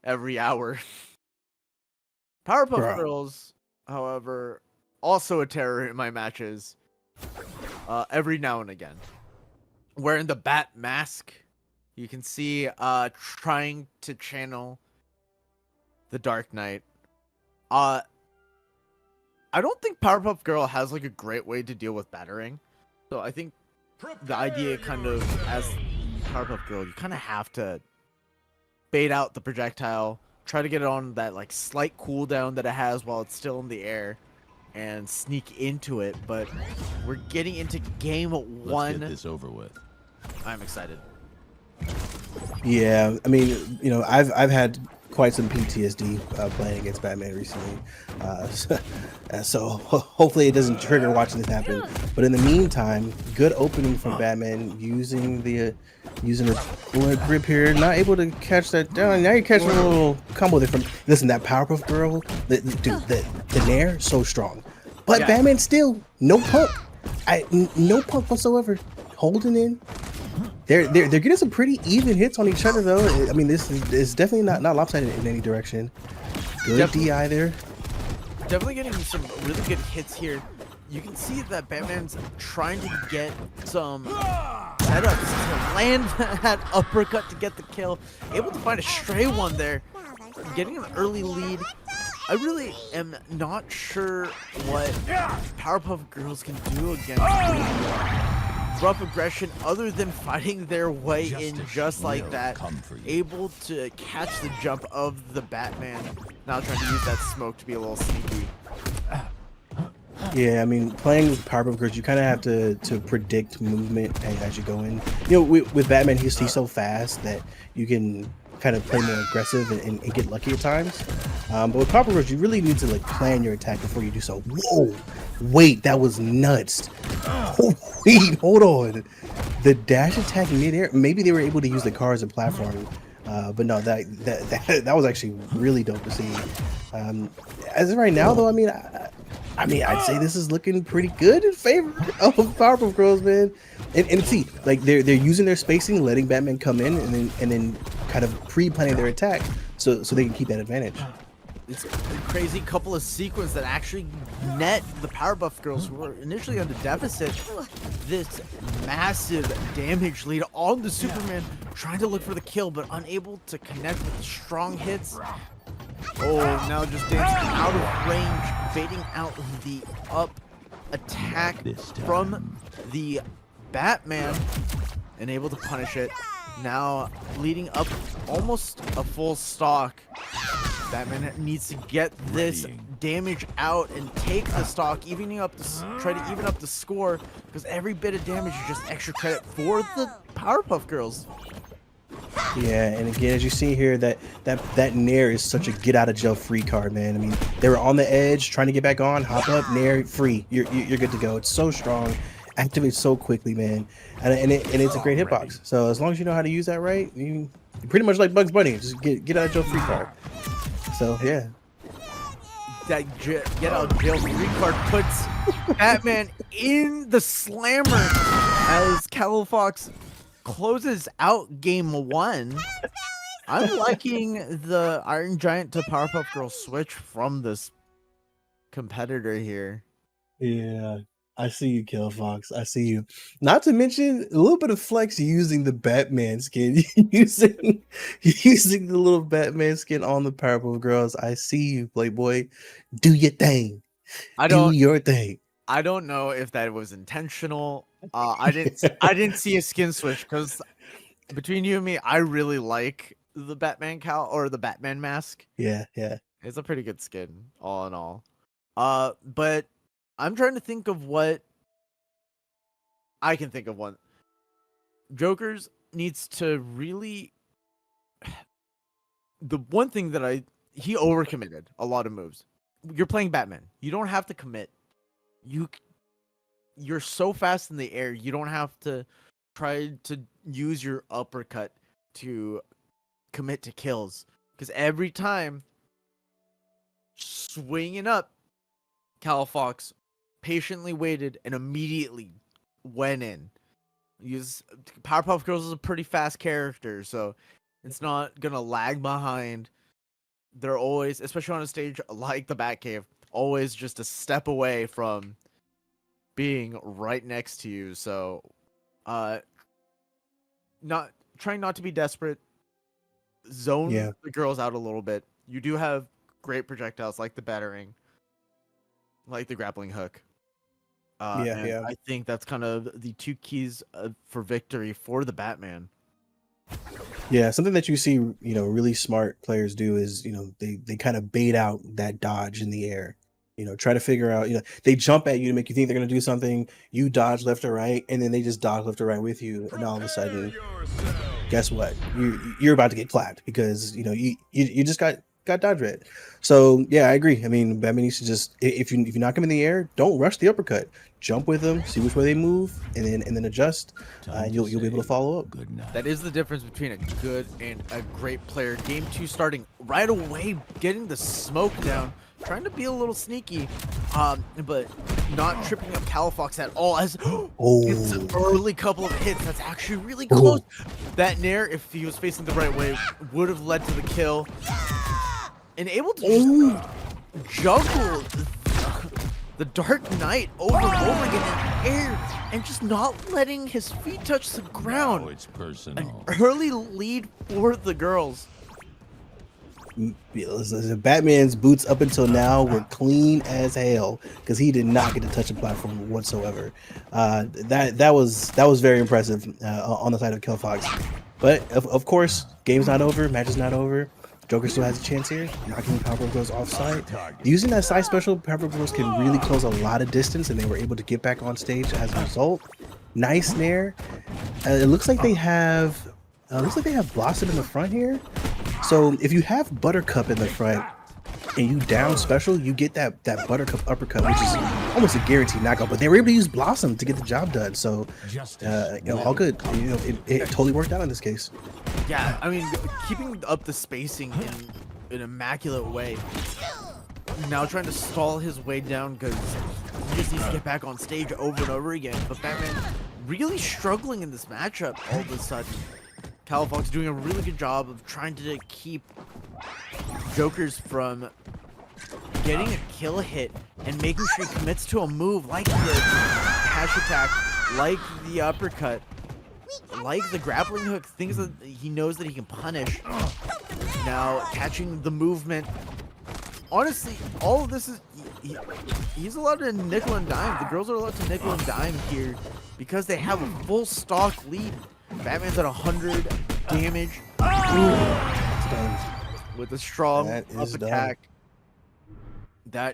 every hour. Powerpuff Bro. Girls, however, also a terror in my matches. Every now and again, wearing the bat mask, you can see trying to channel the Dark Knight. I don't think Powerpuff Girl has like a great way to deal with battering, so I think the idea kind of as Powerpuff Girl, you kind of have to bait out the projectile, try to get it on that like slight cooldown that it has while it's still in the air, and sneak into it. But we're getting into game one. Let's get this over with. I'm excited. Yeah, I mean, I've had quite some PTSD playing against Batman recently, so hopefully it doesn't trigger watching this happen. But in the meantime, good opening from Batman using the grip here, not able to catch that down. Now you're catching a little combo there from. Listen, that Powerpuff Girl, the Nair, so strong, but Yeah. Batman still no punk, no punk whatsoever, holding in. They're getting some pretty even hits on each other though. I mean, this is definitely not lopsided in any direction. Good DI there. Definitely getting some really good hits here. You can see that Batman's trying to get some setups to land that uppercut to get the kill. Able to find a stray one there, getting an early lead. I really am not sure what Powerpuff Girls can do against rough aggression other than fighting their way in just like that. Able to catch the jump of the Batman. Now trying to use that smoke to be a little sneaky. Yeah, I mean, playing with Powerpuff Girls, you kind of have to predict movement as you go in. With Batman, he's so fast that you can kind of play more aggressive and get lucky at times. But with Powerpuff Girls, you really need to like plan your attack before you do so. Whoa, wait, that was nuts. Oh, wait, hold on. The dash attack midair. Maybe they were able to use the car as a platform. But no, that was actually really dope to see. As of right now, though, I mean, I'd say this is looking pretty good in favor of Powerpuff Girls, man. And see, like they're using their spacing, letting Batman come in, and then kind of pre-planning their attack, so they can keep that advantage. It's a crazy couple of sequences that actually net the Powerpuff Girls, who were initially on the deficit, this massive damage lead on the Superman, trying to look for the kill, but unable to connect with the strong hits. Oh, now just dancing out of range, baiting out the up attack from the Batman, and able to punish it. Now leading up almost a full stock. Batman needs to get this damage out and take the stock, try to even up the score, because every bit of damage is just extra credit for the Powerpuff Girls. Yeah, and again, as you see here, that Nair is such a get out of jail free card, man. I mean, they were on the edge trying to get back on, hop up, Nair, free. You're good to go. It's so strong, activates so quickly, man, and it's a great hitbox. So as long as you know how to use that right, you pretty much like Bugs Bunny, just get out of jail free card. So yeah, that get out of jail free card puts Batman in the slammer as Kalelfox closes out game one. I'm liking the Iron Giant to Powerpuff Girl switch from this competitor here. yeah. I see you, Kalelfox. I see you. Not to mention a little bit of flex using the Batman skin, using the little Batman skin on the Powerpuff Girls. I see you, Playboy. Do your thing. Do your thing. I don't know if that was intentional. I didn't see a skin switch, because between you and me, I really like the Batman cowl or the Batman mask. Yeah. It's a pretty good skin, all in all. But I'm trying to think of what I can think of one. Joker's needs to really. The one thing that he overcommitted a lot of moves. You're playing Batman. You don't have to commit. You're so fast in the air. You don't have to try to use your uppercut to commit to kills, because every time swinging up, Kalelfox patiently waited and immediately went in. Powerpuff Girls is a pretty fast character, so it's not gonna lag behind. they're always, especially on a stage like the Batcave, always just a step away from being right next to you. So, not trying not to be desperate. Zone Yeah. the girls out a little bit. You do have great projectiles like the battering, like the grappling hook. Yeah, And yeah. I think that's kind of the two keys for victory for the Batman. Yeah, something that you see, really smart players do is, they kind of bait out that dodge in the air. Try to figure out, they jump at you to make you think they're going to do something. You dodge left or right, and then they just dodge left or right with you, and all of a sudden, guess what? You're about to get clapped because you just got dodge red. So yeah, I agree. I mean, Batman needs to just if you knock him in the air, don't rush the uppercut. Jump with them, see which way they move, and then adjust. You'll be able to follow up. That is the difference between a good and a great player. Game 2 starting right away, getting the smoke down, trying to be a little sneaky, but not tripping up Kalelfox at all. As it's an early couple of hits, that's actually really close. That Nair, if he was facing the right way, would have led to the kill. And able to just juggle the Dark Knight over and over again in the air, and just not letting his feet touch the ground. Now it's personal. An early lead for the girls. Listen, Batman's boots up until now were clean as hell because he did not get to touch the platform whatsoever. That was very impressive on the side of Kalelfox. But of course, game's not over, match is not over. Joker still has a chance here, knocking Powerpuff Girls offside. Using that side special, Powerpuff Girls can really close a lot of distance, and they were able to get back on stage as a result. Nice Nair. It looks like they have Blossom in the front here. So if you have Buttercup in the front and you down special, you get that Buttercup uppercut, which is almost a guaranteed knockout. But they were able to use Blossom to get the job done. So all good. It totally worked out in this case. Yeah, I mean, keeping up the spacing in an immaculate way. Now trying to stall his way down because he just needs to get back on stage over and over again. But Batman really struggling in this matchup all of a sudden. Kalelfox doing a really good job of trying to keep Jokers from getting a kill hit and making sure he commits to a move like the hash attack, like the uppercut, like the grappling hook, things that he knows that he can punish. Now catching the movement. Honestly, all of this is he's allowed to nickel and dime. The girls are allowed to nickel and dime here because they have a full stock lead. Batman's at 100 damage with a strong up attack. That